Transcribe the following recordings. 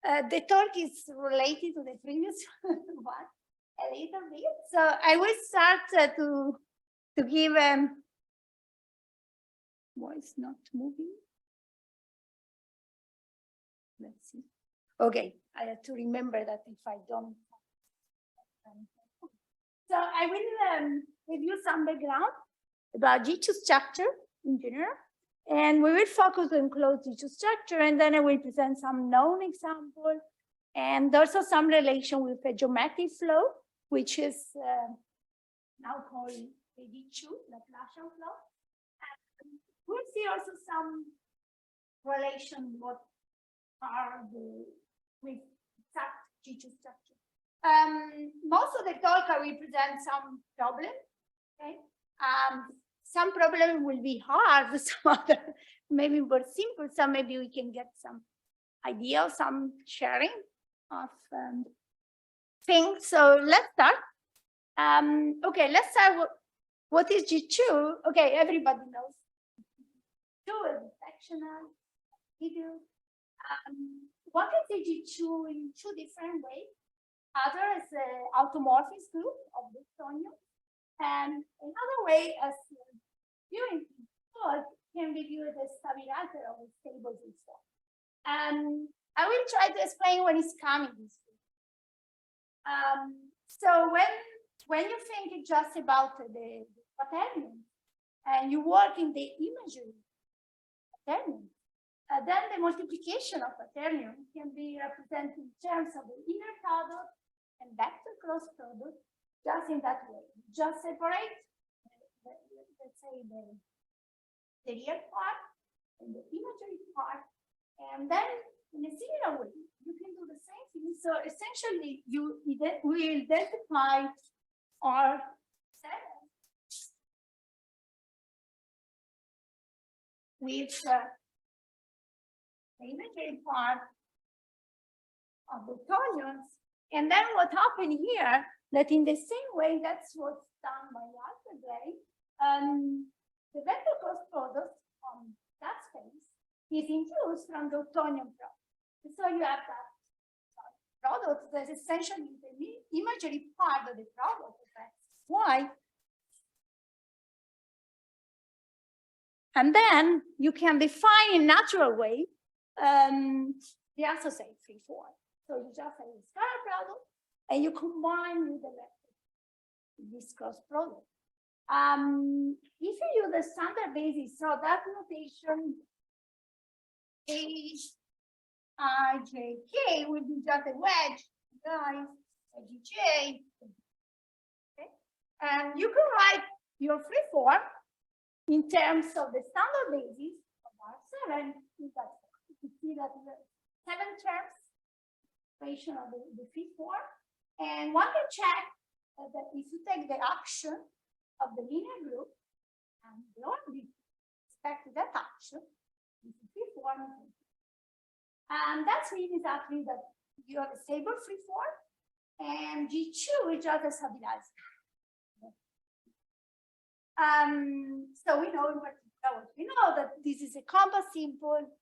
the talk is related to the previous one a little bit. So I will start to give why it's not moving. Let's see. Okay, I have to remember that if I don't. So I will review some background about G2 structure in general, and we will focus on closed G2 structure, and then I will present some known example, and also some relation with a geometric flow, which is now called the G2, Laplacian flow. And we'll see also some relation what are the with exact G2 structure. Most of the talk I will present some problem. Okay, some problem will be hard, some other maybe more simple. So maybe we can get some idea, some sharing of things. So let's start. Okay, let's start. What is G2? Okay, everybody knows. G2 is sectional. One can say G2 in two different ways. Other is the automorphism group of the Fino, and another way as viewing can be viewed as stabilizer of a stable form. I will try to explain when it's coming this way. So when you think just about the quaternion and you work in the imagery quaternion, then the multiplication of quaternion can be represented in terms of the inner product and vector cross product, just in that way. Just separate, let's say, the real part and the imagery part, and then in a similar way, you can do the same thing. So essentially, we identify R7 with the imagery part of the tonions. And then what happened here, that in the same way, that's what's done by algebraic, the vector cross product on that space is induced from the Tonian product. So you have that product that is essentially the imagery part of the product of X, Y. And then you can define in a natural way the associated free form. So you just have a scalar product and you combine with the vector, this cross product. If you use the standard basis, so that notation H, I, J, K will be just a wedge, guys, J. Okay? And you can write your free form in terms of the standard basis of R7. You see that the 7 terms equation of the free form, and one can check that if you take the action of the linear group and the only respect to that action, is the free form. And that means exactly that you have a stable free form, and G2 is just a stabilizer. So we know in particular, we know that this is a compact simple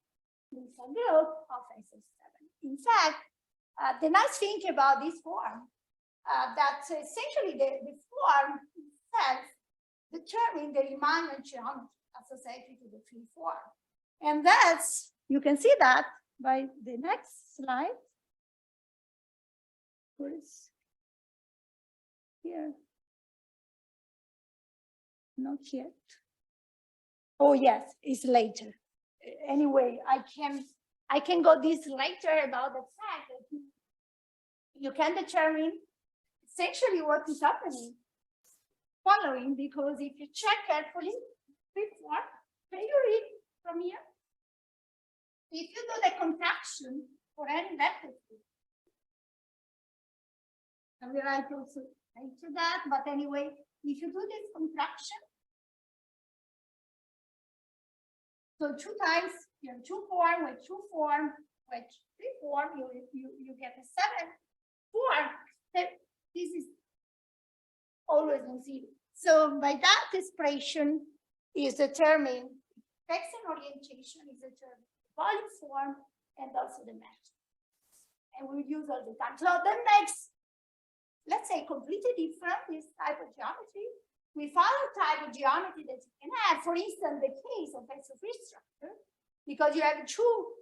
Wilson group of SS7. In fact, the nice thing about this form, that essentially the form itself determines the Riemann geometry associated to the free form. And that's, you can see that by the next slide. Where is here? Not yet. Oh yes, it's later. Anyway, I can go this later about the fact that you can determine essentially what is happening following, because if you check carefully, before, can you read from here? If you do the contraction for any vector field, I will write also later that, but anyway, if you do this contraction, so 2 times you have 2 form with 2 form with 3 form, you get a 7 form. This is always on 0. So by that expression is determined, text and orientation is determined volume form and also the matrix. and we use all the time. So the next, let's say, completely different, this type of geometry. We follow type of geometry that you can have, for instance, the case of free structure, because you have two,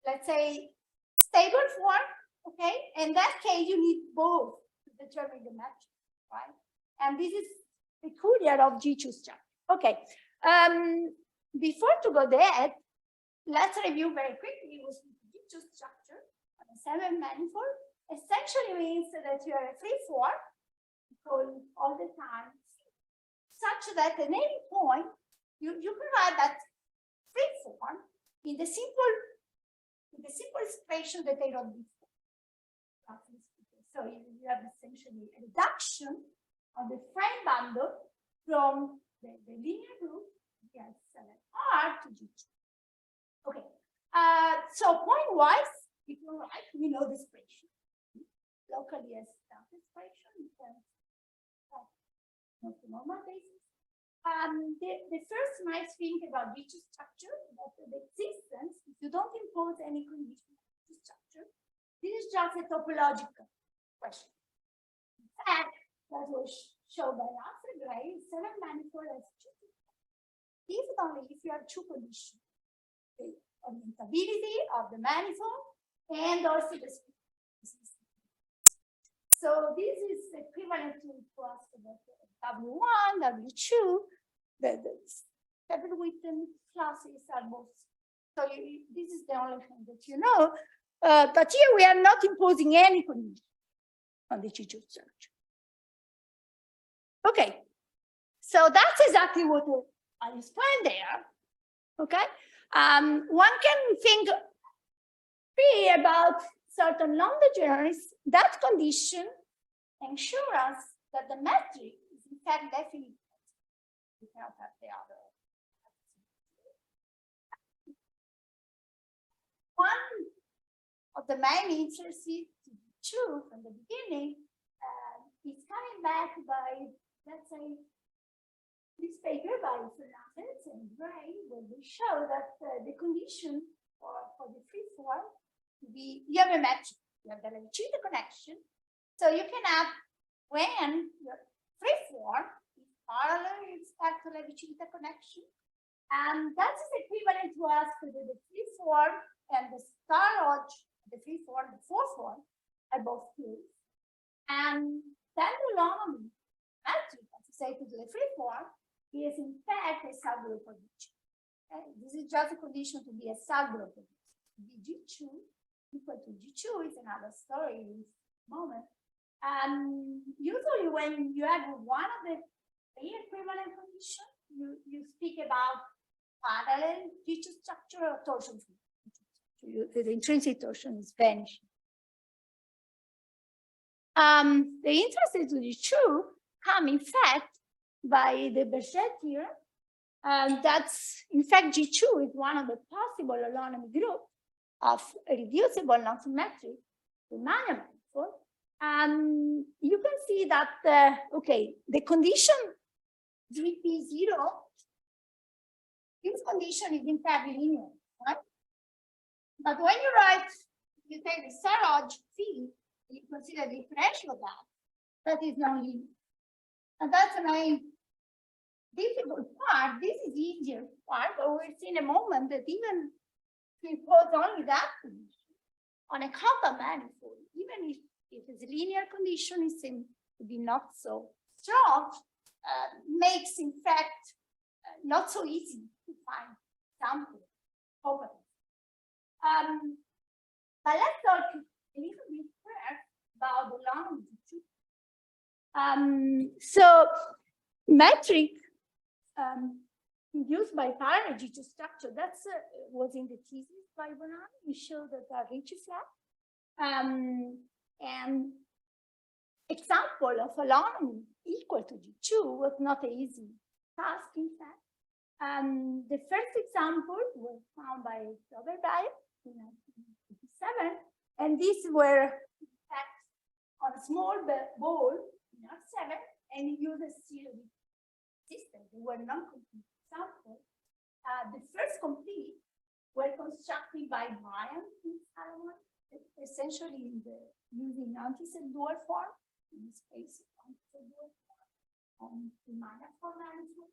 let's say, stable form, okay? In that case, you need both to determine the matrix, right? And this is peculiar of G2 structure. Okay, before to go there, let's review very quickly what G2 structure on a 7 manifold. Essentially means that you are a free form, going all the time, such that at any point you provide that free form in the simple expression that I wrote before. So you have essentially a reduction of the frame bundle from the linear group R to G2. Okay. So point-wise, if you write, we know the expression. Locally as that expression, you can normal basis. The first nice thing about G2 structure is that the existence, if you don't impose any condition to structure, this is just a topological question. In fact, that was shown by Arthur Gray, 7 manifold as G2. If only if you have two conditions, the orientability of the manifold and also the speed. So this is equivalent to us W1, W2, the Stephen-Witten classes are both. So this is the only thing that you know. But here we are not imposing any condition on the G2 structure. Okay, so that's exactly what I explained there. Okay, one can think free about certain non-degenerates. That condition ensures us that the metric is in fact definite. We cannot have the other. One of the main interests is true from the beginning. Is coming back by, let's say, this paper by Fernandez and Gray, where they show that the condition for the free form to be, you have a metric, you have the Levicita connection. So you can have when your free form is parallel with respect to Levicita connection. And that is equivalent to us to the free form and the star lodge, the free form, the four form are both true. And then the long metric, as I say, to the free form is in fact a subgroup of G2. Okay? This is just a condition to be a subgroup of G2 equal to G2 is another story in this moment. Usually when you have one of the three equivalent conditions, you speak about parallel G2 structure or torsion free. The intrinsic torsion is vanishing. The interest in G2 come in fact by the Berget theorem. That's in fact G2 is one of the possible holonomy group of a reducible non-symmetric Riemannian manifold. You can see that okay, the condition 3p0, this condition is in fact linear, right? But when you write, you take the Saroj field, you consider the differential of that is non-linear. And that's the main difficult part. This is easier part, but we'll see in a moment that even if we impose only that condition on a compact manifold, even if it's a linear condition, it seems to be not so strong, makes in fact not so easy to find sample properties. But let's talk a little bit first about the long G2. So metric induced by parallel G2 structure, that's was in the thesis by Bonanni. We showed that are Ricci flat. And example of holonomy equal to G2 was not an easy task, in fact. The first example was found by Robert Dyer in 1987, and these were in fact on a small ball in R7, and it used a series system. They were non-complete samples. The first complete were constructed by Brian in Salomon essentially using antiset dual form, in this case, antiset dual form, the minor form management.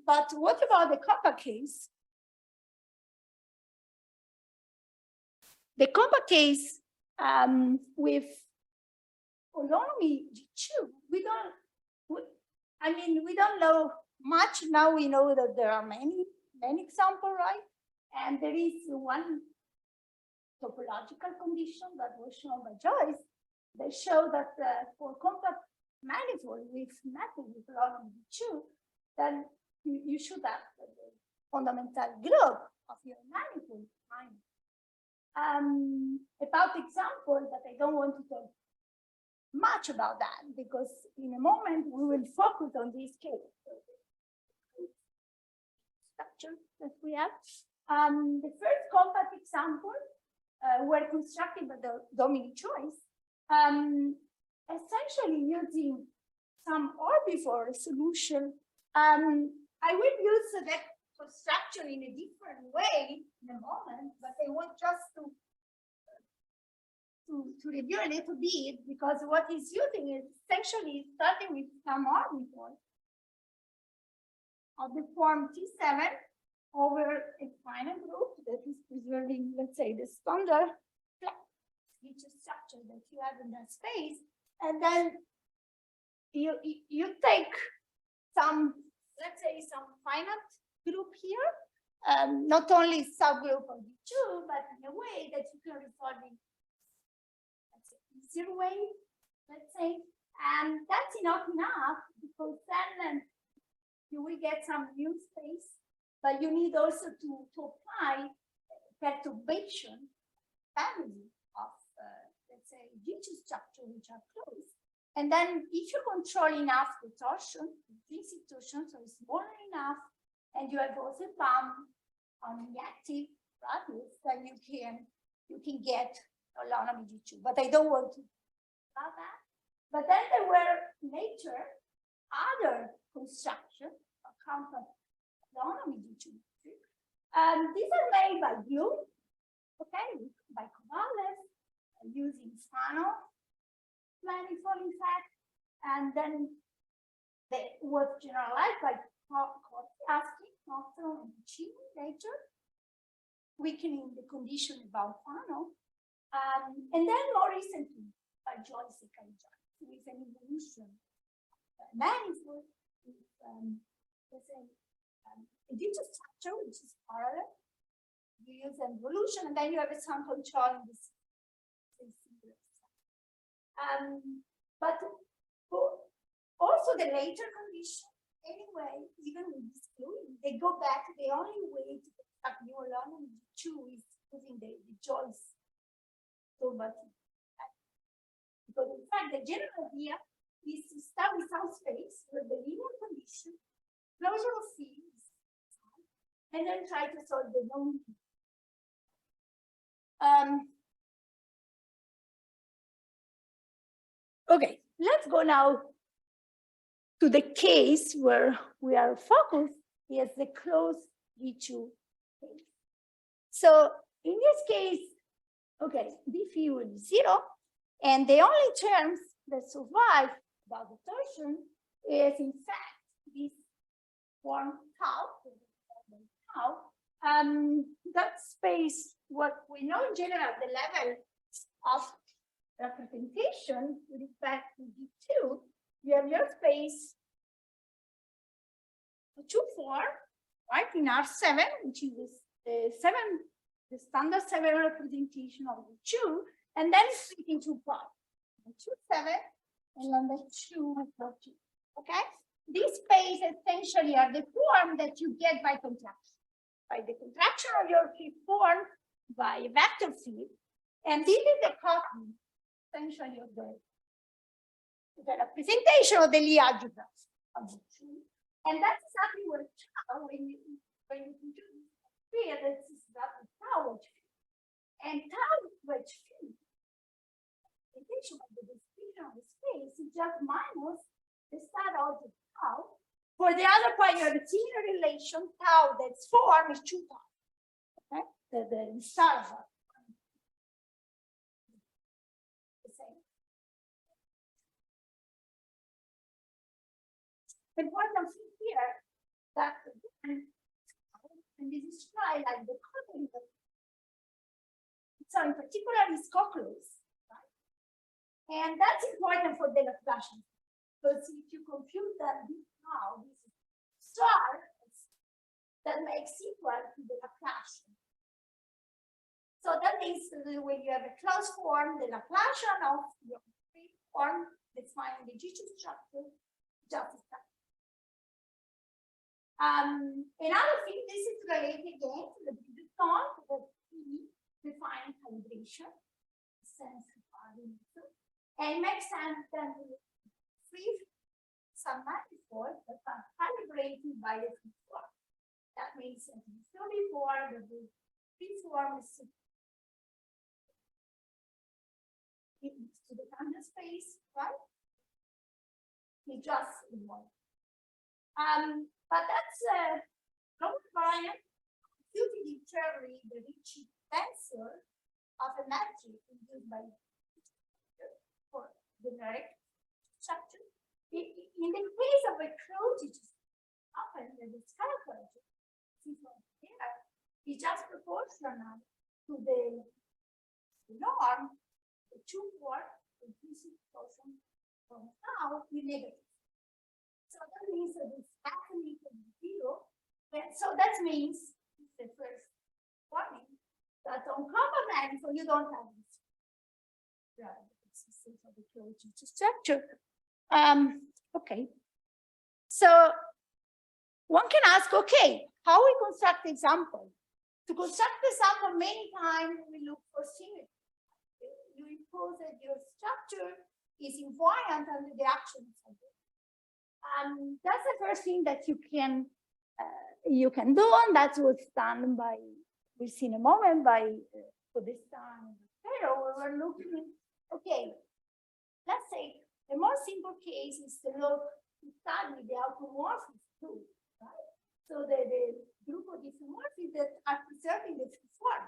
But what about the compact case? The compact case with holonomy G2, we don't know much. Now we know that there are many examples, right? And there is one topological condition that was shown by Joyce. They show that for compact manifold with mapping with holonomy G2, then you should have the fundamental group of your manifold. About example, but I don't want to talk much about that because in a moment we will focus on this case. Structure that we have. The first compact example were constructed by the Dominic Choice, essentially using some orbifold solution. I will use that construction in a different way in a moment, but I want just to review a little bit because what he's using is essentially starting with some orbifold of the form T7 over a finite group that is preserving, let's say, the standard feature structure that you have in that space, and then you take some, let's say, some finite group here, not only subgroup of G2, but in a way that you can resolve in easier way, let's say, and that's enough because then you will get some new space, but you need also to apply perturbation family of, let's say, G2 structure which are closed. And then if you control enough the torsion, intrinsic torsion, so it's smaller enough, and you have also found on the active radius, then you can get holonomy G2. But I don't want to talk about that. But then there were later other construction of compact holonomy G2. These are made by glue, okay, by Cobales, using Fino manifold, in fact, and then they was generalized by Kostiaski, Knoxville, and Chini later, weakening the condition about Fino. And then more recently by Joyce with an evolution manifold with let's say a digital structure which is parallel. You use an evolution, and then you have a some control in this. But also the later condition, anyway, even with this glue, they go back. The only way to construct new holonomy G2 is using the Joyce. Because in fact, the general idea is to start with some space where the linear condition, closure of fields, and then try to solve the known. Okay, let's go now to the case where we are focused is the closed G2 case. So in this case, okay, dphi will be 0, and the only terms that survive about the torsion is in fact this form tau. That space, what we know in general, the level of representation with respect to G2, you have your space 2, 4, right, in R7, which is the standard 7 representation of G2, and then split into parts. 2, 7, and then the 2, 4, 2. Okay? These space essentially are the form that you get by contraction. By the contraction of your field form by a vector field. And this is the copy, essentially, of the representation of the Lie algebra of G2. And that's exactly what tau, when you do field, this is exactly tau wedge field. And tau wedge field, the representation of the description of the space is just minus the start of the tau. For the other part, you have a similar relation, tau that's form is 2 tau. Okay? The start of same. The important thing here that and this is why like the coding. So in particular is cockroaches, right? And that's important for the Laplacian. Because if you compute that now, this is star that makes equal to the Laplacian. So that means that when you have a closed form, the Laplacian of your free form defining the G2 structure just is that. Another thing, this is related again to the previous one, the defining calibration, sense and makes sense then to free some manifolds that are calibrated by the free form. That means that before the free form is to the tangent space, right? It just one. But that's Robert Bryan computed internally the Ricci tensor of a matrix induced by for the direct structure. In the case of a closed, often the scalar project, is just proportional to the norm, the 2-4 inclusive portion from now with negative. So that means that it's actually equal to 0. And so that means the first warning that on common manifold you don't have this. Right. It's the closed structure. Okay. So one can ask, okay, how we construct the example? To construct the example, many times we look for symmetry. You impose that your structure is invariant under the action of it. That's the first thing that you can do, and that's what's done by, we'll see in a moment, by for this time. We're looking, okay, let's say the more simple case is to look to study the automorphism too, right? So the group of isomorphisms that are preserving the free form,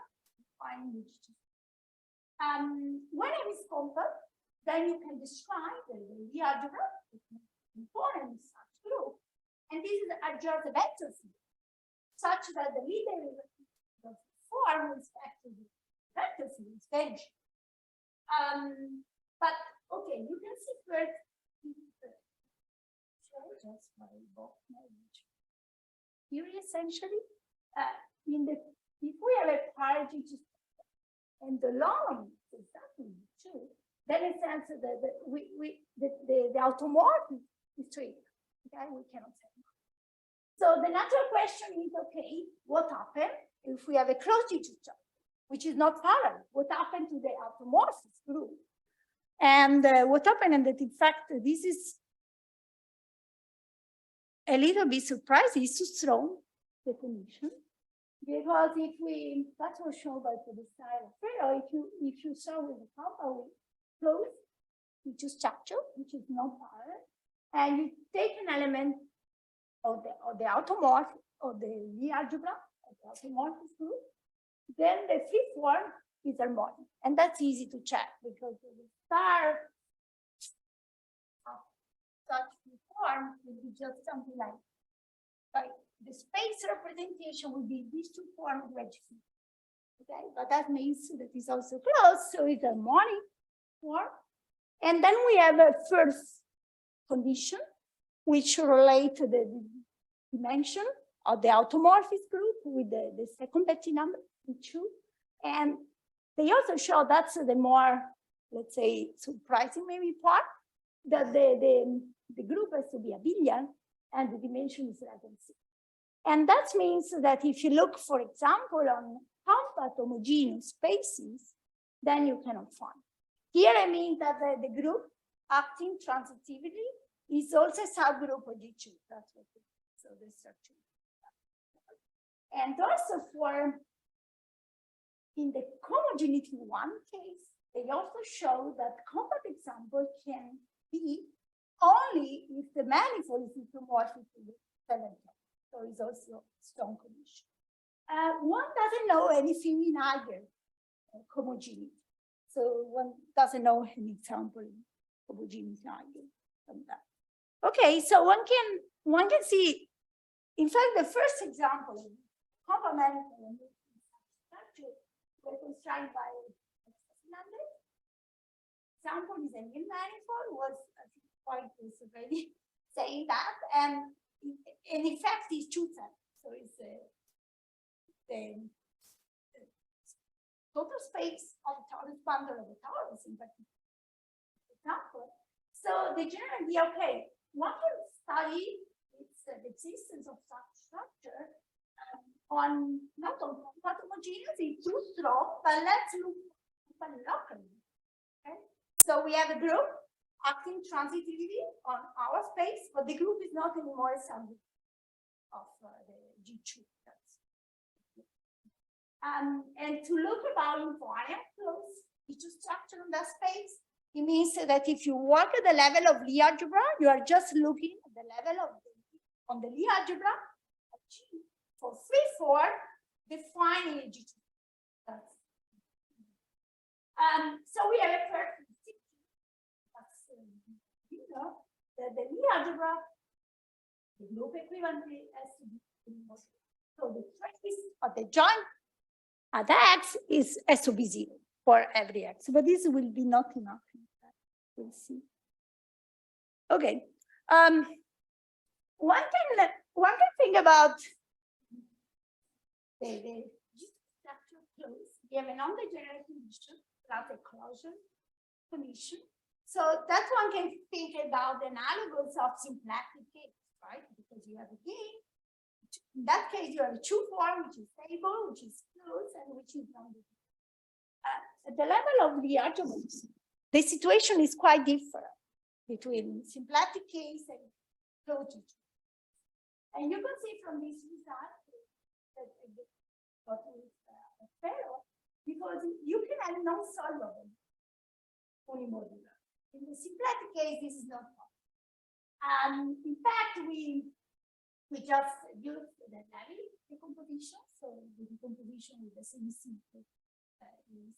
when it is compact, then you can describe the algebra form such group, and this is a just a vector field, such that the leader of form with respect to the vector field is vanished. But okay, you can see first. Just my book knowledge. Here, essentially, if we have a parity and the line is exactly true, then it sense that the automorphism is true. Okay, we cannot say no. So the natural question is, okay, what happened if we have a closed structure, which is not parallel? What happened to the automorphism group? And what happened, and that in fact, this is a little bit surprising, is too strong definition, because if we, that was shown by the style of Fino, if you saw with the compound closed into structure, which is not parallel, and you take an element of the automorph of the Lie algebra of the automorphism group, then the free form is harmonic, and that's easy to check because the star of such free form will be just something like the space representation will be these two forms wedge field. Okay, but that means that it's also closed, so it's a harmonic form. And then we have a first condition, which relate to the dimension of the automorphism group with the second Betti number, 2. And they also show that's the more, let's say, surprising maybe part, that the group has to be abelian and the dimension is less than 6. And that means that if you look, for example, on compact homogeneous spaces, then you cannot find. Here I mean that the group acting transitively is also a subgroup of G2. That's what it is. So the structure. And also for in the homogeneity 1 case, they also show that compact example can be only if the manifold is isomorphic to the 7. So it's also a strong condition. One doesn't know anything in either homogeneity. So one doesn't know an example of homogeneous ideal from that. Okay, so one can see, in fact, the first example of complementary structure was constructed by Fernandez. Example is a new manifold, was quite already saying that, and in fact is two sets. So it's the total space of the torus bundle of the torus in particular. Example. So the general idea, okay, one can study the existence of such structure on not on homogeneous, it's too strong, but let's look locally. Okay, so we have a group acting transitively on our space, but the group is not anymore a subgroup of the G2. And to look about invariant flows, G2 structure on that space, it means that if you work at the level of Lie algebra, you are just looking at the level of on the Lie algebra G for free-form defining a G2. So we have a first you know, the Lie algebra, the group equivalently has to be so the trace of the joint at x has to be 0 for every x, but this will be not enough. We'll see. Okay. One can think about the structure close. We have a non-degenerate condition plus a closure condition. So that one can think about the analogous of symplectic case, right? Because you have a game. In that case, you have a true form, which is stable, which is closed, and which is non-degenerate. At the level of the arguments, the situation is quite different between symplectic case and closed. And you can see from this result that what is Fino, because you can have non-solvable unimodular. In the symplectic case, this is not possible. In fact, we just use the Levy decomposition, so the decomposition with the CBC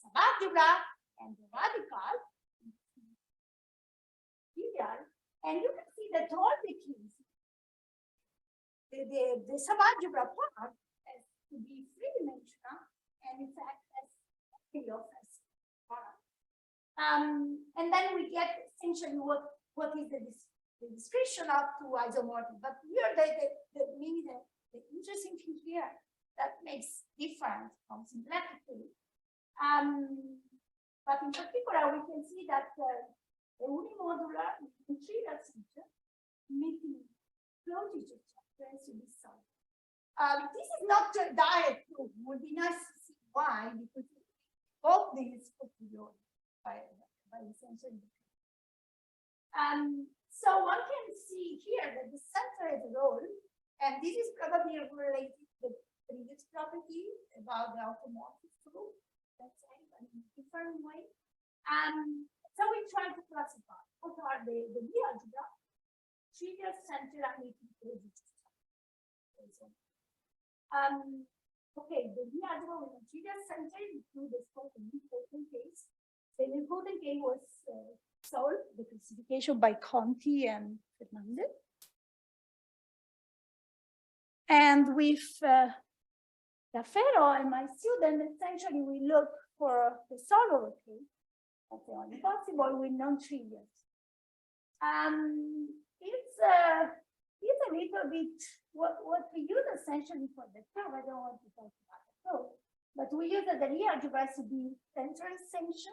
subalgebra and the radical here, and you can see that all the keys, the subalgebra part has to be three-dimensional, and in fact has of S product. And then we get essentially what is the description up to isomorphic. But here maybe the interesting thing here that makes difference from symplectically. But in particular, we can see that the unimodular trivial structure meeting closure structure has to be solved. This is not a direct proof. It would be nice to see why, because both these posterior by essentially. So one can see here that the center has a role, and this is probably related to the previous property about the automorphic group, let's say, but in a different way. So we try to classify what are the Lie algebra, trivial center, and okay, the Lie algebra with the trivial center include the important case. The important case was solved, the classification by Conti and Fernandez. And with Fino and my student, essentially we look for the solvable case. That's the only possible with non-trivial. It's a little bit what we use essentially for the term. I don't want to talk about it. So, but we use the Lie algebra to be central extension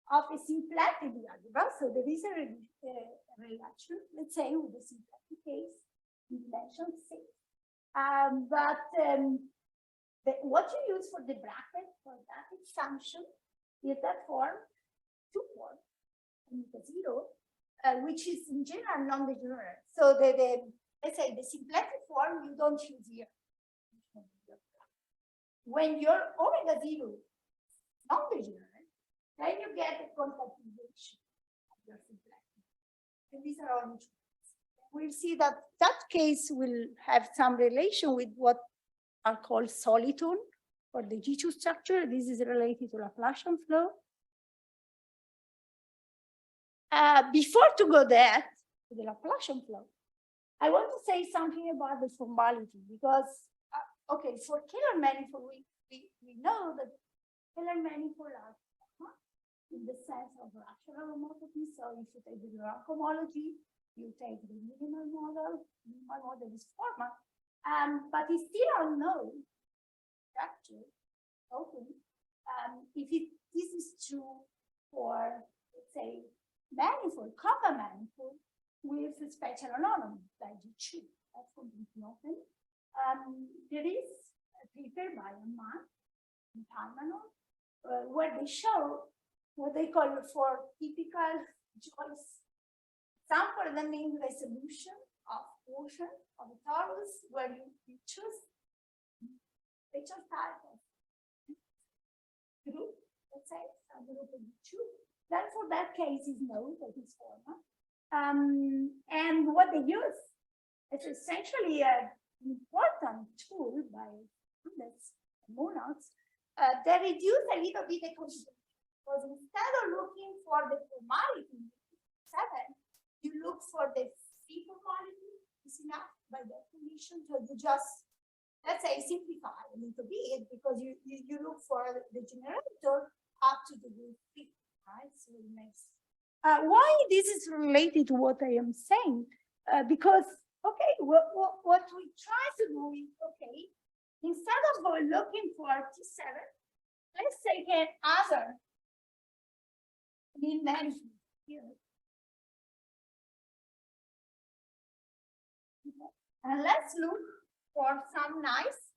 of a symplectic algebra. So there is a relation, let's say, with the symplectic case in dimension 6. What you use for the bracket for that function is that form, 2 form, and the 0, which is in general non-degenerate. So let's say the symplectic form you don't use here. When your omega 0 is non-degenerate, then you get the quantization of your symplectic. And these are all integers. We'll see that that case will have some relation with what are called solitone for the G2 structure. This is related to Laplacian flow. before to go there, to the Laplacian flow, I want to say something about the formality because, okay, for Kähler manifold, we know that Kähler manifold are in the sense of rational homotopy. So if you take the Dirac homology, you take the minimal model is formal, but it's still unknown structure open. If this is true for, let's say, manifold, copper manifold with a spatial anomaly, like G2, that's completely open. There is a paper by a man in Palmanov where they show what they call for typical Joyce sample, that means resolution of portion of the torus where you choose which type of group, let's say, a group of two. Then for that case is known that is formal. And what they use is essentially an important tool by monods that reduce a little bit the condition. Because instead of looking for the formality 7, you look for the free formality, is enough by definition. So you just, let's say, simplify a little bit because you look for the generator up to the group free, right? So it makes why this is related to what I am saying, because okay, what we try to do is, okay, instead of looking for T7, let's take another mean management here. And let's look for some nice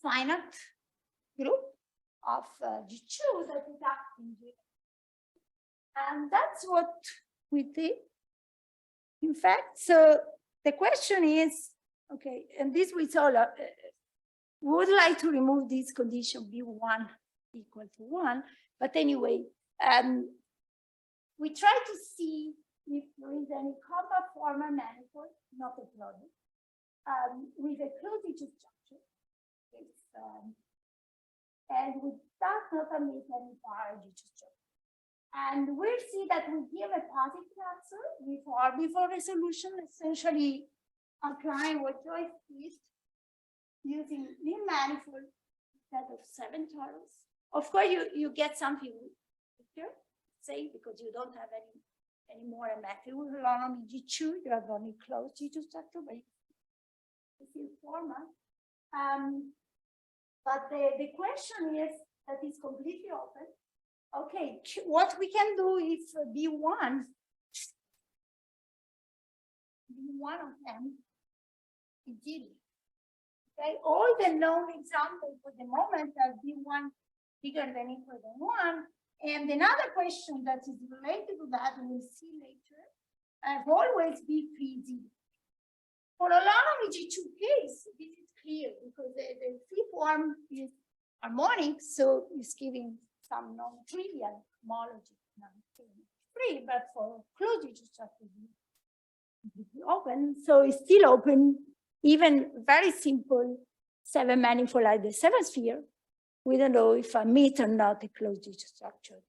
finite group of G2 that is acting here. And that's what we did. In fact, so the question is, okay, and this we saw, we would like to remove this condition B1 equal to 1, but anyway, we try to see if there is any copper formal manifold, not a product, with a closed structure. And we does not omit any parity structure. And we'll see that we give a positive answer with orbifold resolution, essentially applying what Joyce did using mean manifold instead of 7 torus. Of course, you get something here, say, because you don't have any more method with only G2, you have only closed G2 structure, but it's in formal. But the question is that it's completely open. Okay, what we can do if B1 of them is zero. Okay, all the known examples for the moment are B1 bigger than equal than 1. And another question that is related to that, we'll see later, have always B3 0. For a lot of G2 case, this is clear because the free form is harmonic, so it's giving some non-trivial homology, free, but for closed structure, completely open. So it's still open, even very simple 7 manifold like the 7 sphere. We don't know if I meet or not a closed structure.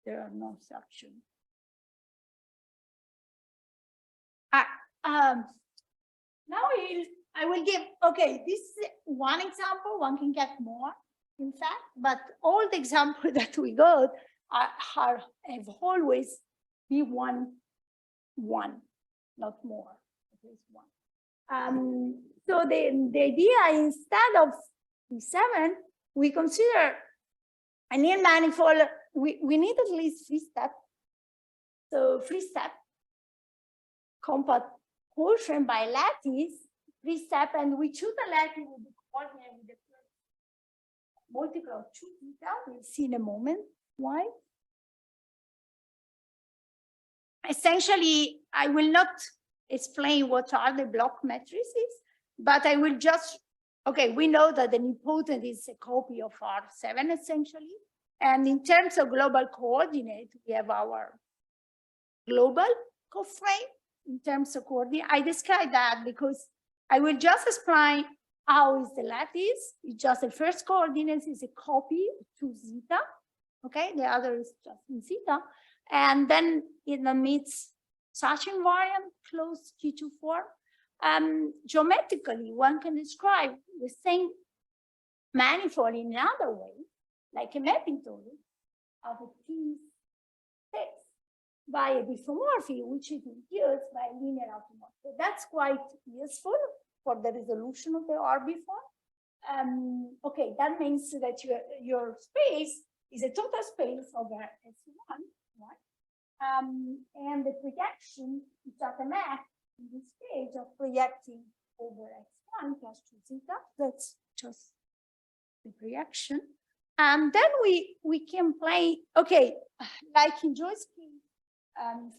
There are no structure. Now I will give, okay, this is one example, one can get more, in fact, but all the examples that we got have always B1, 1, not more, at least 1. So the idea, instead of B7, we consider a near manifold, we need at least 3 steps. So 3 step, compact portion by lattice, 3 step, and we choose the lattice with the coordinate with the multiple of 2 theta. We'll see in a moment why. Essentially, I will not explain what are the block matrices, but I will just, okay, we know that the nilpotent is a copy of R7 essentially. And in terms of global coordinate, we have our global coframe in terms of coordinate. I describe that because I will just explain how is the lattice. It's just the first coordinate is a copy to zeta. Okay, the other is just in zeta. And then it emits such invariant closed G2 form. Geometrically, one can describe the same manifold in another way, like a mapping theory of a T space by a diffeomorphy, which is induced by a linear automorphism. That's quite useful for the resolution of the RB form. Okay, that means that your space is a total space over S1, right? And the projection is just a map in this stage of projecting over x1 plus 2 zeta. That's just the projection. And then we can play, okay, like in Joyce's case,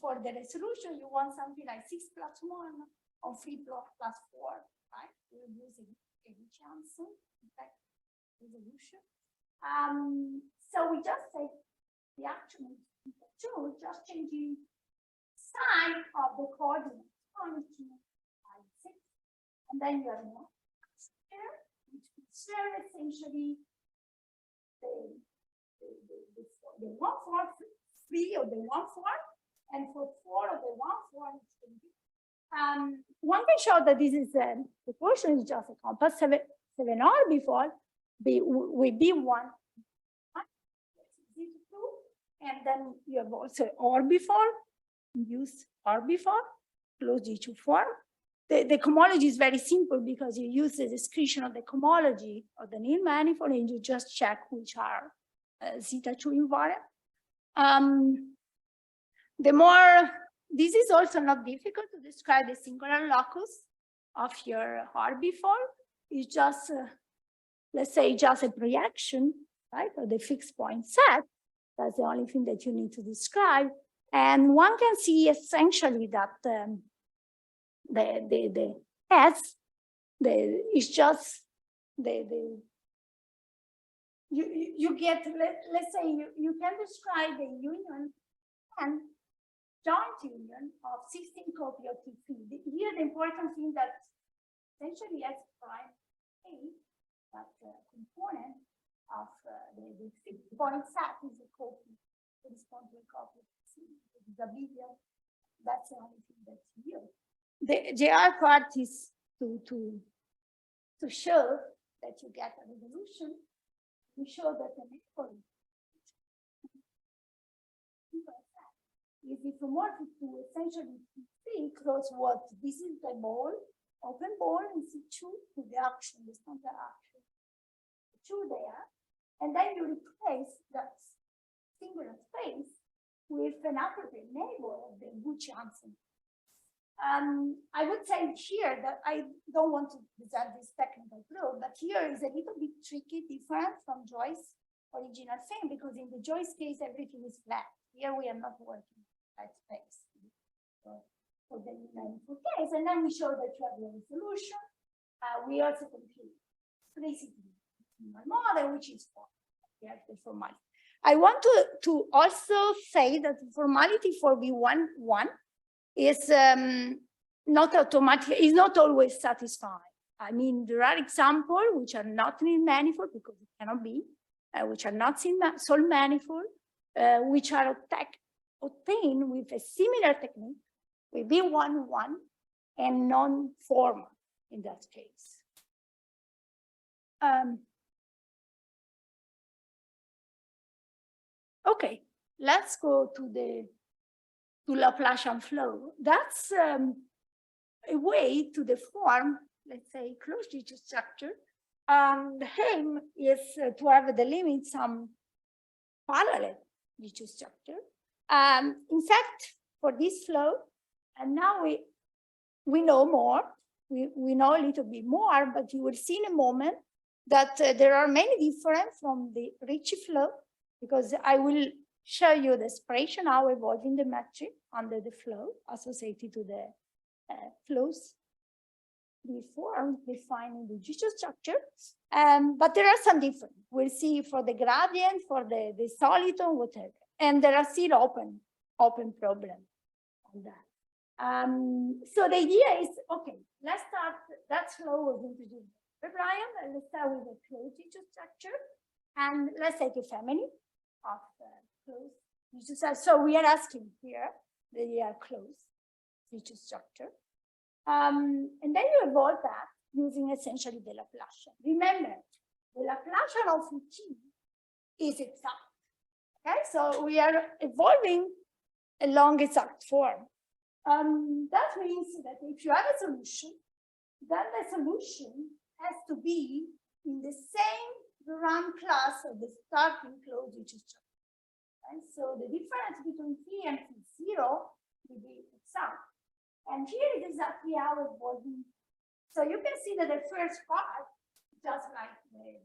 for the resolution, you want something like 6 plus 1 or 3 plus 4, right? We're using a Janssen effect resolution. So we just take the actual two, just changing sign of the coordinates 1, 2, 5, 6, and then you have one here, which will share essentially the 1, 4, 3 of the 1, 4, and for 4 of the 1, 4, it's going to be. One can show that this is the portion is just a compass 7R before with B1. And then you have also orbiform, use orbiform, closed G2 form. The cohomology is very simple because you use the description of the cohomology of the Neal manifold and you just check which are zeta 2 invariant. This is also not difficult to describe the singular locus of your orbiform. It's just, let's say, just a projection, right, of the fixed point set. That's the only thing that you need to describe. And one can see essentially that the S is just you get, let's say you can describe the union and joint union of 16 copy of TP. Here the important thing that essentially S prime A, that component of the fixed point set is a copy, correspond to a copy of the video. That's the only thing that's here. The JR part is to show that you get a resolution. We show that the manifold is diffeomorphic to essentially C cross what? This is the ball, open ball in C2 with the action, the standard action. 2 there. And then you replace that singular space with an appropriate neighbor of the Gucci-Hansen. I would say here that I don't want to present this technical proof, but here is a little bit tricky, different from Joyce's original thing, because in the Joyce case, everything is flat. Here we are not working at space. So for the manifold case, and then we show that you have the resolution. We also compute explicitly my model, which is for the formality. I want to also say that the formality for V1 is not automatic, is not always satisfied. I mean, there are examples which are not in manifold because it cannot be, which are not in solid manifold, which are obtained with a similar technique with V1 and non-formal in that case. Okay, let's go to Laplacian flow. That's a way to deform, let's say, closed G2 structure. The aim is to have the limit some parallel G2 structure. In fact, for this flow, and now we know more, we know a little bit more, but you will see in a moment that there are many different from the Ricci flow, because I will show you the expression how evolving the metric under the flow associated to the flows before defining the G2 structure. But there are some different. We'll see for the gradient, for the soliton, whatever. And there are still open problems on that. So the idea is, okay, let's start, that flow was introduced by Brian, and let's start with a closed G2 structure. And let's take a family of closed So we are asking here that they are closed feature structure. And then you evolve that using essentially the Laplacian. Remember, the Laplacian of T is exact. Okay, so we are evolving along exact form. That means that if you have a solution, then the solution has to be in the same run class of the starting closed feature structure. And so the difference between P and P0 will be exact. And here is exactly how it's evolving. So you can see that the first part, just like the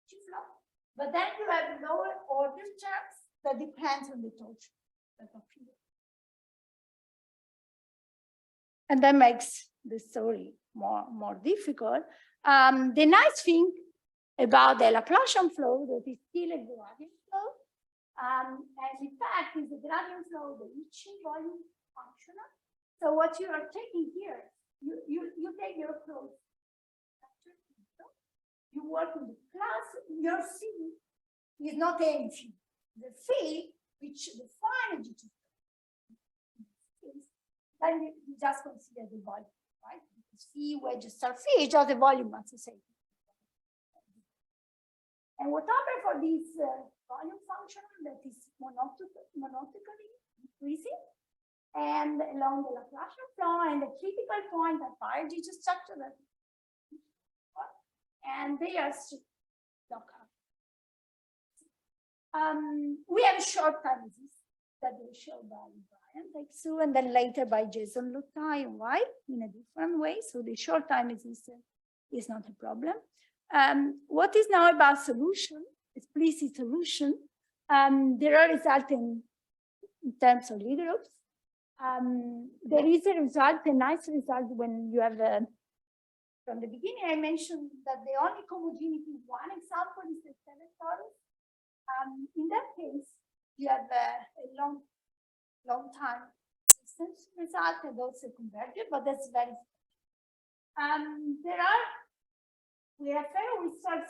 flow, but then you have lower order terms that depends on the torsion that appear. And that makes the story more difficult. The nice thing about the Laplacian flow that is still a gradient flow, and in fact is the gradient flow, the Ricci volume functional. So what you are taking here, you take your flow, you work with the class, your C is not anything. The phi, which defines it, then you just consider the volume, right? Because phi wedge star phi is just the volume associated. And what happens for this volume function that is monotonically increasing and along the Laplacian flow and the critical point at higher feature structure that and they are local. We have short times that were shown by Brian Texu and then later by Jason Lutai and White in a different way. So the short time is not a problem. What is now about solution, explicit solution? There are results in terms of Lie groups. There is a result, a nice result when you have from the beginning, I mentioned that the only homogeneity one example is the 7 torus. In that case, you have a long time distance result and also convergent, but that's very. We have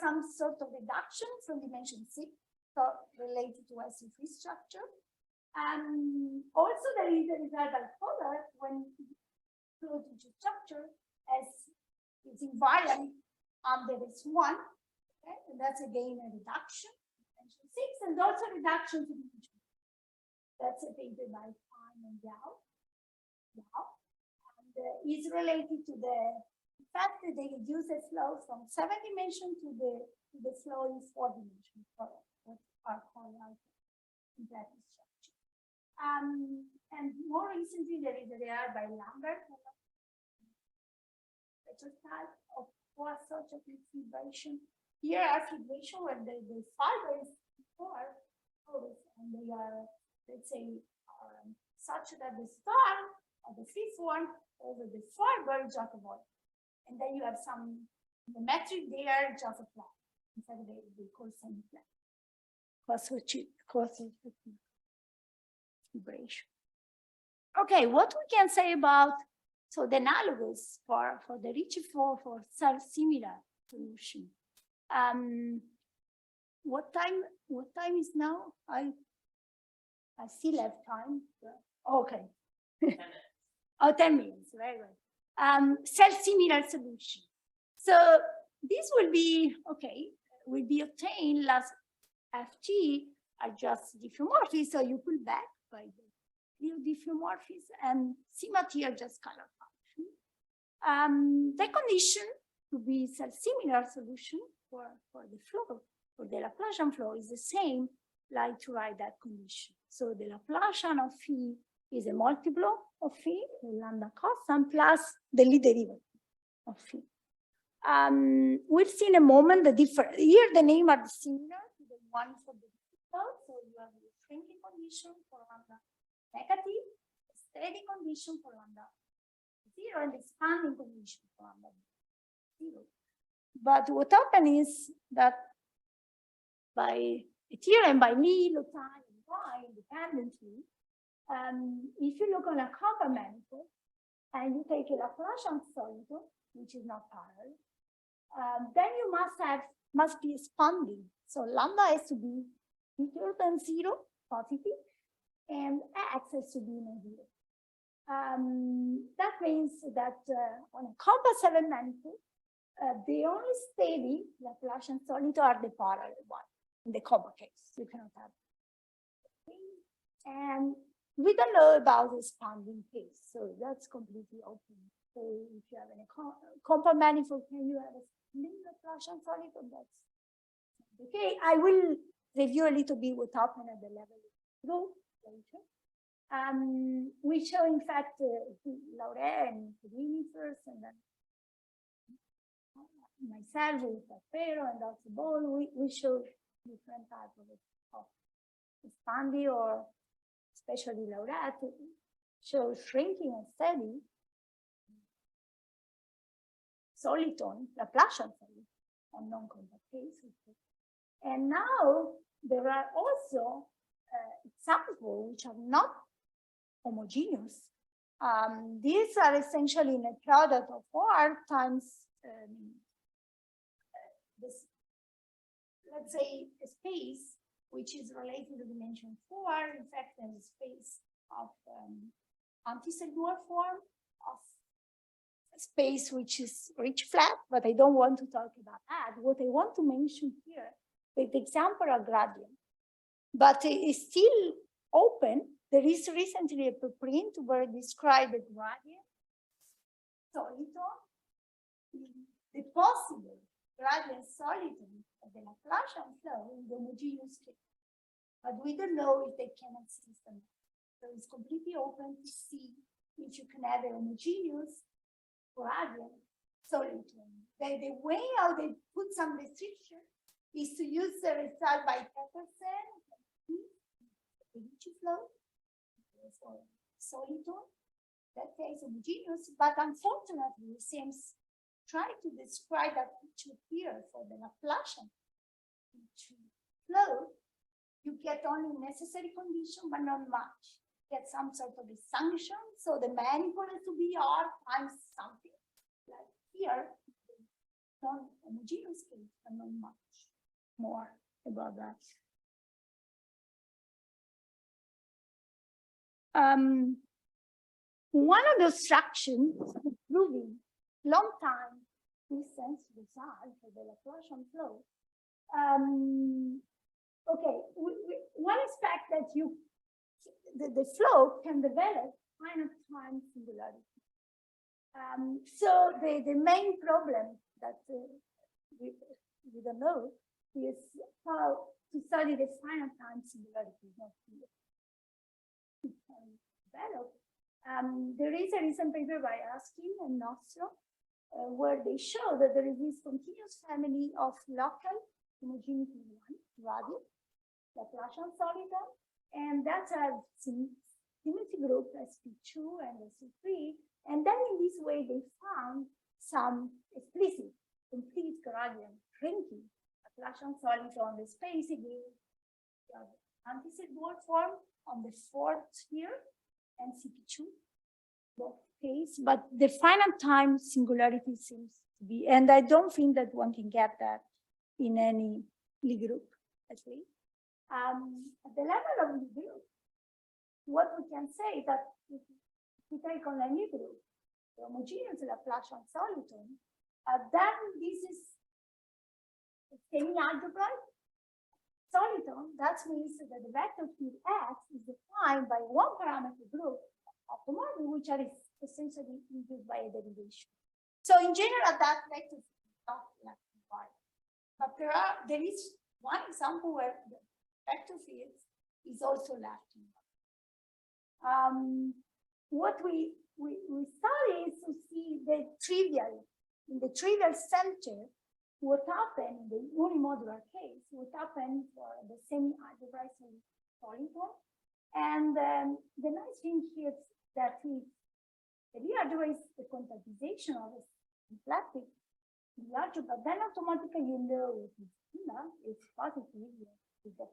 some sort of reduction from dimension 6, so related to SC3 structure. Also, there is a result bipolar when closed feature structure is invariant under this one, okay? And that's again a reduction, dimension 6, and also reduction to dimension. That's a paper by Fine and Yao. And is related to the fact that they reduce the flow from 7 dimensions to the flow in 4 dimensions for what are called interactive structure. And more recently, there is a real by Lambert exercise of four sorts of fibration. Here are fibration where the fiber is 4 and they are, let's say, such that the star of the free form over the fiber is just a volume. And then you have some the metric there just apply. In fact, they call semi-flat. Vibration. Okay, what we can say about so the analogous for the Ricci flow for similar solution. What time is now? I still have time. Okay. 10 minutes, very good. Self-similar solution. So this will be, okay, will be obtained last FT are just diffeomorphism, so you pull back by the diffeomorphism and sigma T are just scalar function. The condition to be self-similar solution for the flow, for the Laplacian flow is the same, like to write that condition. So the Laplacian of phi is a multiple of phi, the lambda constant, plus the Lie derivative of phi. We'll see in a moment the difference. Here the names are similar to the one for the flow. So you have the shrinking condition for lambda negative, a steady condition for lambda 0, and the expanding condition for lambda 0. But what happens is that by a theorem by Lie, Lotai, and Y independently, if you look on a Compton manifold and you take a Laplacian solid, which is not parallel, then you must be expanding. So lambda has to be bigger than 0, positive, and X has to be in a zero. That means that on a compass seven manifold, the only steady Laplacian solid are the parallel one in the comma case. You cannot have. And we don't know about the expanding case, so that's completely open. So if you have a compound manifold, can you have a Laplacian solid? That's okay. I will review a little bit what happened at the level of group later. We show, in fact, Laure and Houdini first, and then myself with Fino and also Ball. We show different types of expanding, or especially Laurette shows shrinking and steady soliton, Laplacian solid on non-compact cases. And now there are also examples which are not homogeneous. These are essentially in a product of R times this, let's say, a space which is related to dimension 4, in fact, in the space of anti-Segor form of a space which is rich flat, but I don't want to talk about that. What I want to mention here, the example of gradient, but it is still open. There is recently a preprint where it described the gradient soliton, the possible gradient soliton of the Laplacian flow in the homogeneous case. But we don't know if they can exist or not. So it's completely open to see if you can have a homogeneous gradient soliton. The way how they put some restriction is to use the result by Petersen, the Ricci flow, for soliton, that case homogeneous, but unfortunately, it seems try to describe that picture here for the Laplacian flow, you get only necessary condition, but not much. Get some sort of disjunction, so the manifold has to be R times something. Like here, non-homogeneous case, but not much more about that. One of the obstructions proving long time distance result for the Laplacian flow. Okay, one aspect that the flow can develop finite time singularity. So the main problem that we don't know is how to study the finite time singularity. Not clear. Develop. There is a recent paper by Askin and Nostro where they show that there is this continuous family of local homogeneity one radial Laplacian soliton, and that's a symmetry group SP2 and SP3. And then in this way, they found some explicit complete gradient shrinking Laplacian soliton on the space again. Anti-Segor form on the fourth here and CP2, both case, but the finite time singularity seems to be, and I don't think that one can get that in any Lie group, at least. At the level of Lie group, what we can say is that if we take on a Lie group, the homogeneous Laplacian soliton, then this is a semi-algebraic soliton. That means that the vector field X is defined by one parameter group of the model, which are essentially induced by a derivation. So in general, that vector field is not left in part. But there is one example where the vector field is also left in part. What we study is to see the trivial, in the trivial center, what happened in the unimodular case, what happened for the semi-algebraic soliton. And the nice thing here is that the algebra is the quantization of a symplectic algebra, then automatically you know it's positive, you get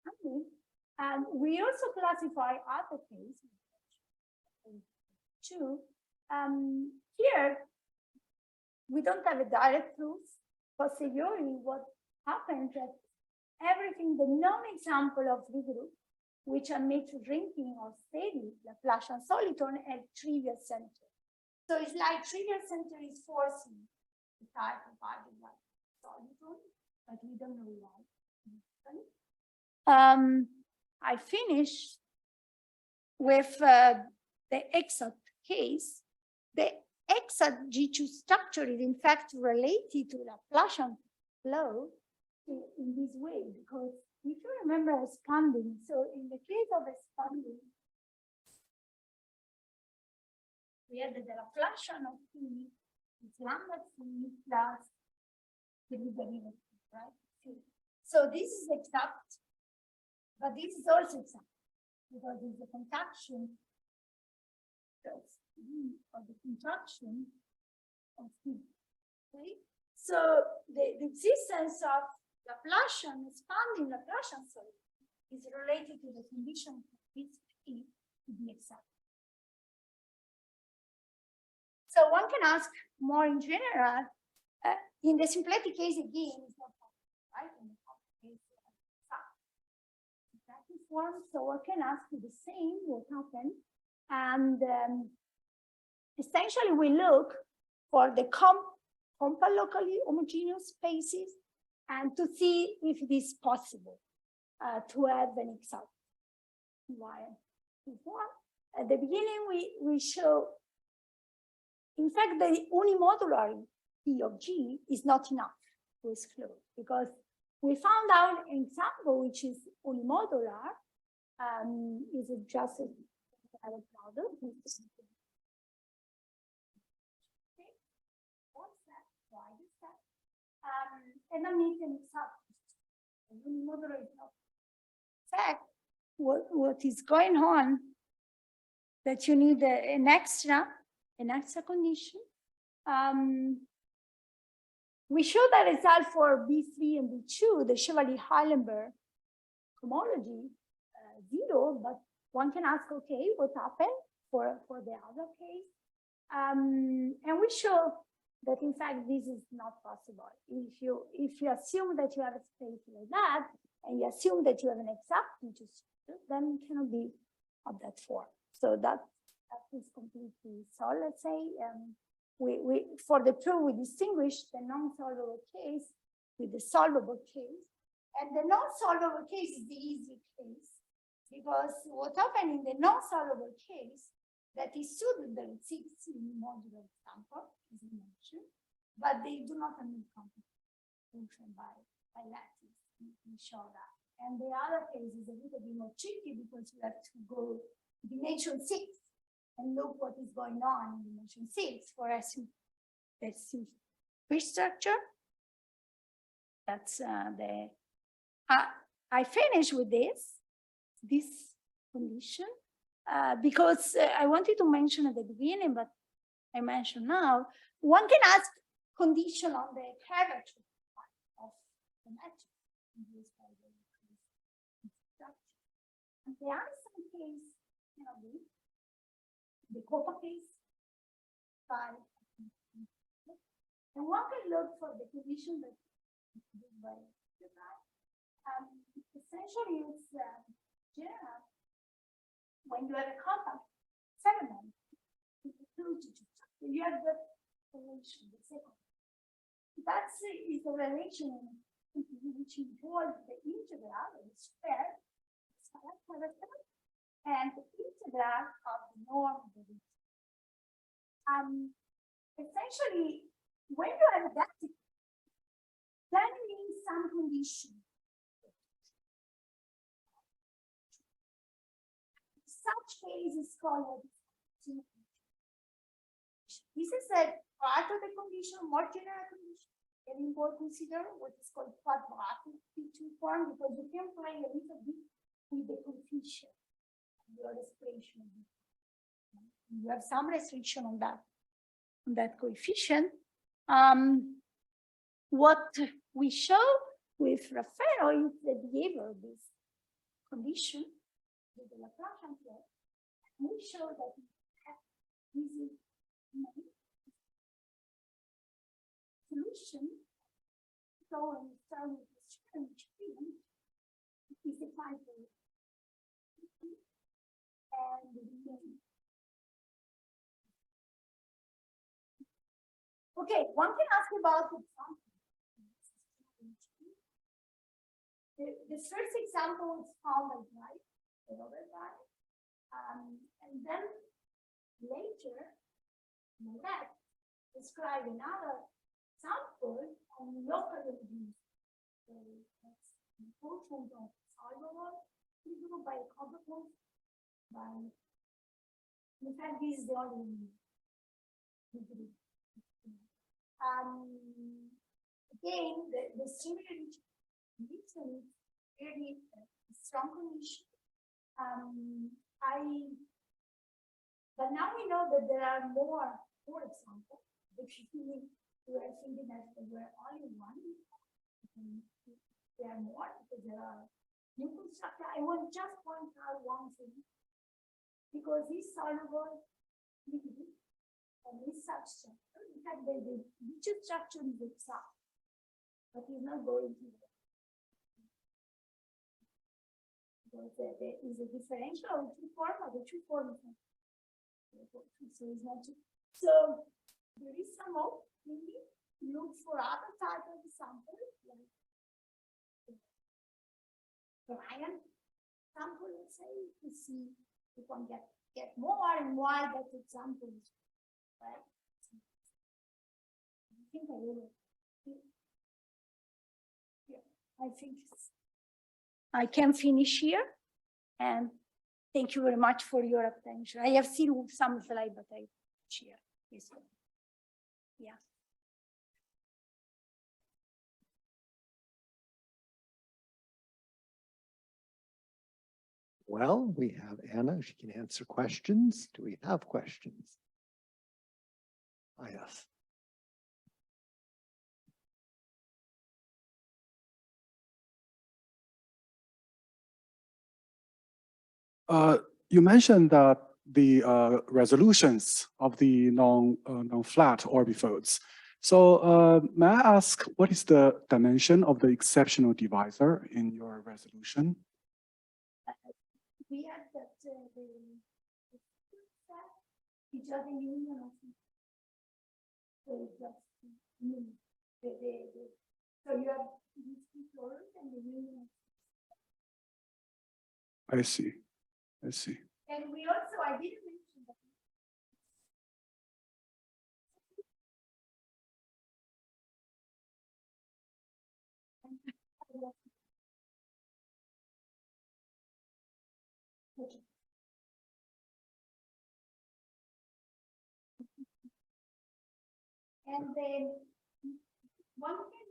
something. And we also classify other cases too. Here, we don't have a direct proof. Posteriori, what happens that everything, the known example of Lie group, which admit drinking or steady Laplacian solitone and trivial center. So it's like trivial center is forcing the type of algebra solitone, but we don't know why. I finish with the exact case. The exact G2 structure is in fact related to Laplacian flow in this way, because if you remember expanding, so in the case of expanding, we had the Laplacian of T is lambda T plus the derivative, right? So this is exact, but this is also exact because it's a contraction of the contraction of T. Okay? So the existence of Laplacian, expanding Laplacian solid is related to the condition for this P to be exact. So one can ask more in general, in the symplectic case again, it's not possible, right? In the complex case, exactly form. So one can ask you the same, what happened, and essentially we look for the compact locally homogeneous spaces and to see if it is possible to have an exact wire. At the beginning, we show, in fact, the unimodular P of G is not enough to exclude, because we found out an example which is unimodular, is it just a product? Why is that? And I need an example. Unimodular is not. In fact, what is going on, that you need an extra condition. We showed the result for B3 and B2, the Chevalier-Heilenberg homology, 0, but one can ask, okay, what happened for the other case? And we show that in fact this is not possible. If you assume that you have a space like that, and you assume that you have an exact feature structure, then it cannot be of that form. So that is completely solved. Let's say for the proof we distinguish the non-solvable case with the solvable case, and the non-solvable case is the easy case, because what happened in the non-solvable case, that is suited the 6 modular example, as I mentioned, but they do not admit complex function by lattice. We show that. And the other case is a little bit more tricky because you have to go to dimension 6 and look what is going on in dimension 6 for SU structure. That's I finish with this condition. Because I wanted to mention at the beginning, but I mention now, one can ask condition on the curvature of the matrix. And the answer case cannot be the Copa case. And one can look for the condition that is given by the guy. Essentially, it's general. When you have a compact segment, you have the relation, the second. That is the relation which involves the integral of the square, and the integral of the norm. Essentially, when you have that, that means some condition. Such case is called this is a part of the condition, more general condition. And we will consider what is called quadratic P2 form, because you can play a little bit with the coefficient of your expression. You have some restriction on that coefficient. What we show with Raffaello is the behavior of this condition. The Laplacian flow, and we show that this is solution. So when we start with the strange field, it is defined by Okay, one can ask about example. The first example is found by Wright, Robert Wright, and then later, on the left, describe another sample on local reviews. So that's the portion of solvable, feasible by comparable, by, in fact, this is the only degree. Again, the similar reason is really a strong condition. But now we know that there are more, for example, if you were thinking that there were only one, there are more because there are new constructor. I want just point out one thing, because this solvable and this substructure, in fact, the rigid structure is itself, but it's not going to the because there is a differential of two form, but the two form is not. So it's not two. So there is some hope, maybe look for other type of samples, like Ryan sample, let's say, to see if one get more and why that example is right. I think I will. Yeah, I think I can finish here, and thank you very much for your attention. I have seen some slide, but I share this one. Yeah. Well, we have Anna. She can answer questions. Do we have questions? Ah, yes. You mentioned that the resolutions of the non-flat orbifolds. So may I ask, what is the dimension of the exceptional divisor in your resolution? We have that the union of so you have these two colors and the union. I see. I see. And we also, I didn't mention that. Okay. And then one can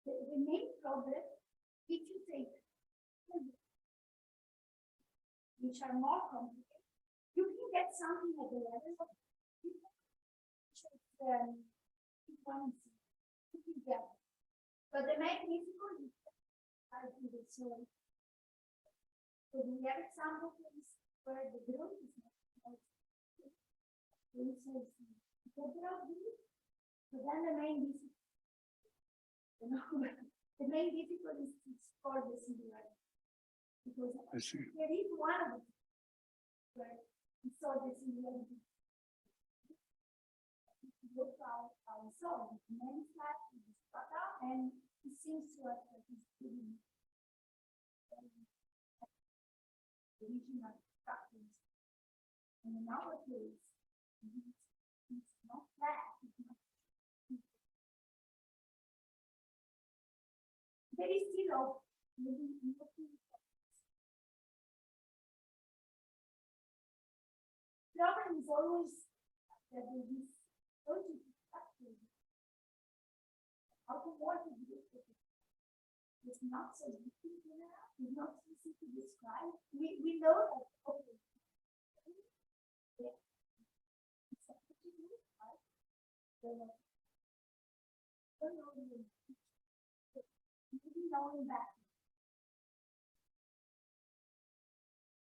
the main problem, if you take which are more complicated, you can get something at the level of but the main difficult is so we have example where the group is not but then the main difficulty is to score the singularity. Because there is one of them where we saw the singularity. Look how we saw the main flat is cut out, and it seems to us that it's giving the original structures. And in our case, it's not flat, it's not. There is still problem is always that there is urgent structure. How to work with it? It's not so easy to know, it's not easy to describe. We know that okay. Yeah. It's a pretty good, right?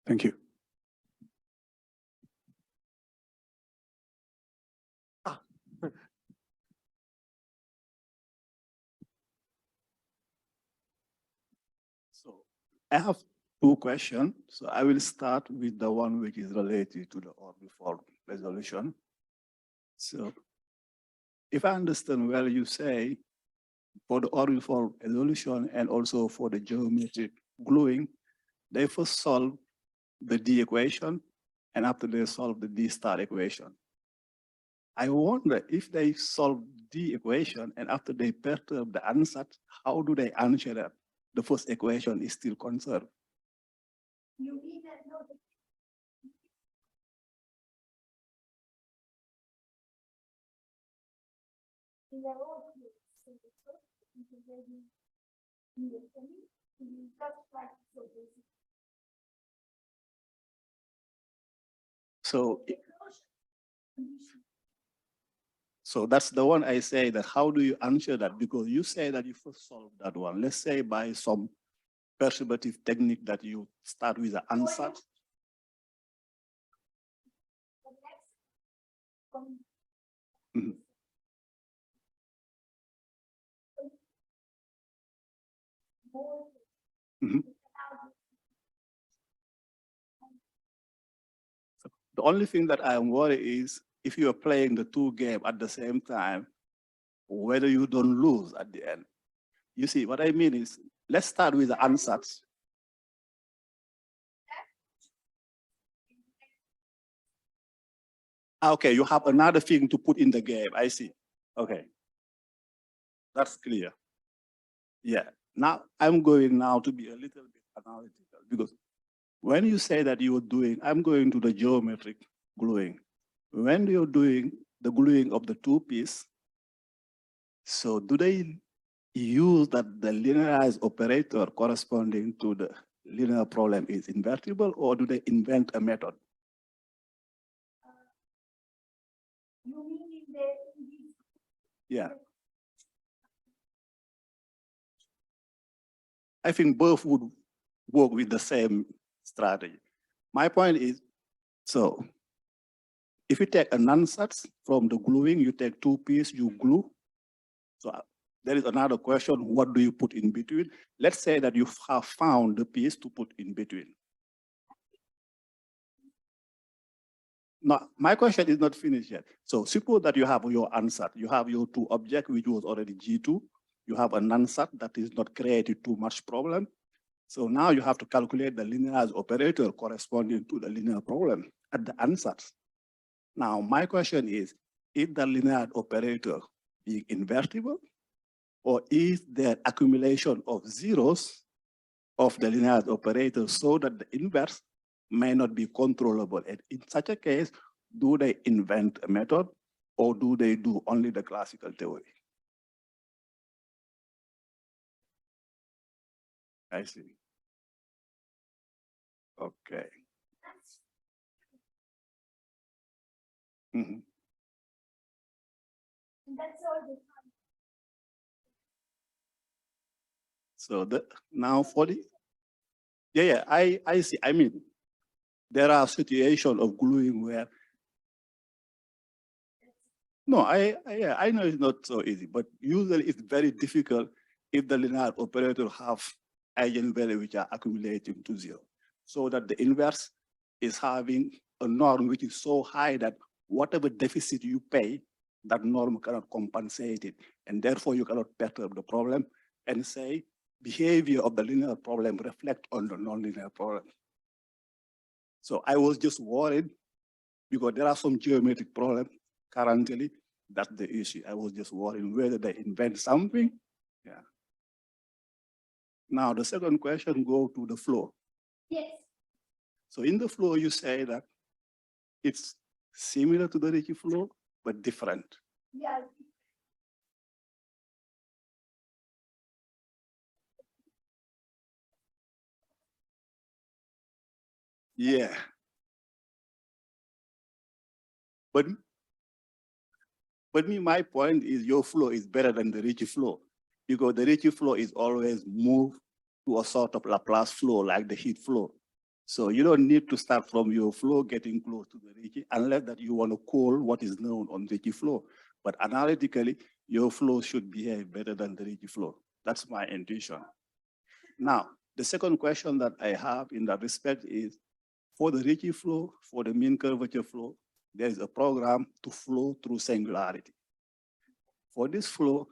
Thank you. So I have two questions. So I will start with the one which is related to the orbiform resolution. So if I understand well, you say for the orbiform resolution and also for the geometric gluing, they first solve the D equation, and after they solve the D star equation. I wonder if they solve the equation and after they perturb the answer, how do they answer that the first equation is still conserved? You mean that no, in the road, so the first is very just like so basic. So, so that's the one I say that how do you answer that? Because you say that you first solve that one. Let's say by some perturbative technique that you start with the answer. Mhm. Mhm. So the only thing that I am worried is if you are playing the two games at the same time, whether you don't lose at the end. You see, what I mean is, let's start with the answers. Okay, you have another thing to put in the game. I see. Okay. That's clear. Yeah. Now I'm going now to be a little bit analytical because when you say that you're doing, I'm going to the geometric gluing. When you're doing the gluing of the two piece, so do they use that the linearized operator corresponding to the linear problem is invertible, or do they invent a method? You mean in the Yeah. I think both would work with the same strategy. My point is, so if you take an ansatz from the gluing, you take two pieces, you glue. So there is another question, what do you put in between? Let's say that you have found the piece to put in between. No, my question is not finished yet. So suppose that you have your answer, you have your two objects, which was already G2. You have an answer that is not created too much problem. So now you have to calculate the linearized operator corresponding to the linear problem at the answers. Now, my question is the linear operator being invertible, or is there accumulation of zeros of the linear operator so that the inverse may not be controllable? And in such a case, do they invent a method, or do they do only the classical theory? I see. Okay. Mm-hmm. that's all the time. So now for the, yeah, I see. I mean, there are situations of gluing where, no, I know it's not so easy, but usually it's very difficult if the linear operator have eigenvalues which are accumulating to zero, so that the inverse is having a norm which is so high that whatever deficit you pay, that norm cannot compensate it, and therefore you cannot perturb the problem and say behavior of the linear problem reflect on the nonlinear problem. So I was just worried because there are some geometric problems currently. That's the issue. I was just worried whether they invent something. Yeah. Now the second question go to the flow. Yes. So in the flow, you say that it's similar to the Ricci flow, but different. Yeah. Yeah. But my point is your flow is better than the Ricci flow, because the Ricci flow is always moved to a sort of Laplace flow like the heat flow. So you don't need to start from your flow getting close to the Ricci unless that you want to call what is known on Ricci flow. But analytically, your flow should behave better than the Ricci flow. That's my intuition. Now, The second question that I have in that respect is, for the Ricci flow, for the mean curvature flow, there is a program to flow through singularity. For this flow,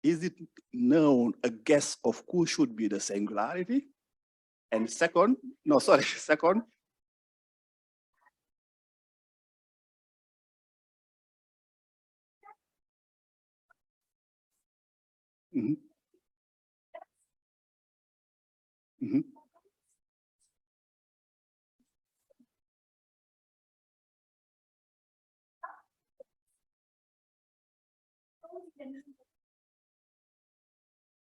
is it known a guess of who should be the singularity? And second, no, sorry, second, mhm. Mhm.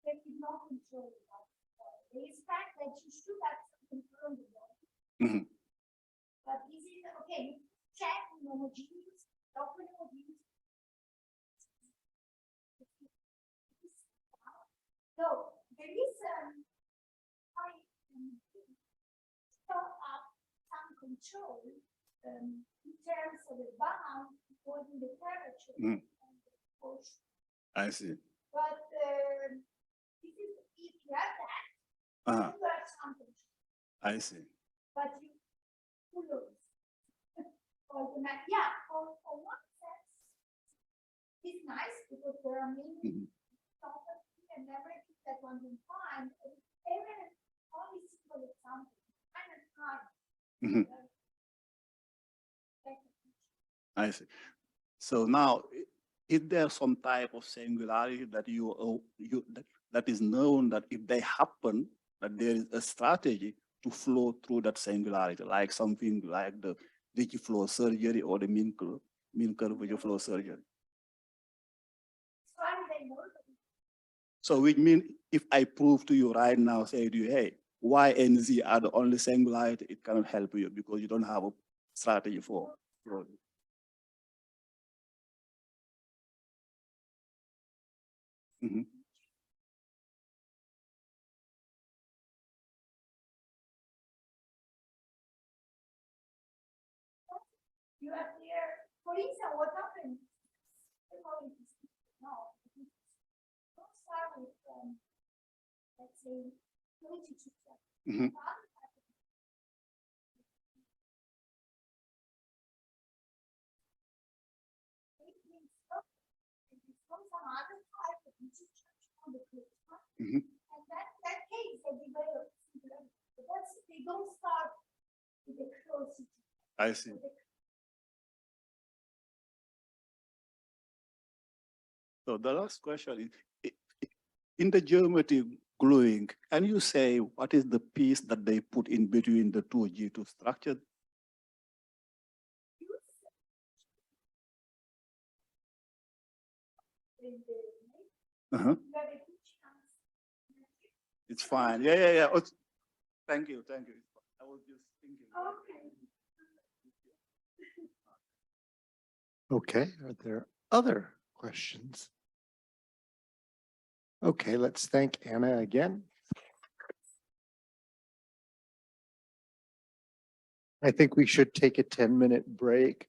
There is no control. They expect that you should have some control. Mhm. But is it, okay, you check homogeneous, open homogeneous. So there is some control in terms of the bound according to the temperature. Mm. And the force. I see. But this is, if you have that, Uh-huh. you have some control. I see. But you lose. Or the yeah, for one sense, it's nice because there are many Mhm. and everything that one can find. Even only simple example, kind of hard. Mhm. I see. So now, is there some type of singularity that that is known that if they happen, that there is a strategy to flow through that singularity, like something like the Ricci flow surgery or the mean curvature flow surgery? So how do they know that? So which means if I prove to you right now, say to you, hey, Y and Z are the only singularity, it cannot help you because you don't have a strategy for it. Mhm. You have there, for instance, what happened? No. Don't start with, let's say, Mhm. Mhm. And that case, they develop, they don't start with the closity. I see. So the last question is, in the geometry gluing, can you say what is the piece that they put in between the two G2 structures? Uh-huh. It's fine. Yeah. Oh, thank you. I was just thinking. Okay, are there other questions? Okay, let's thank Anna again. I think we should take a 10-minute break.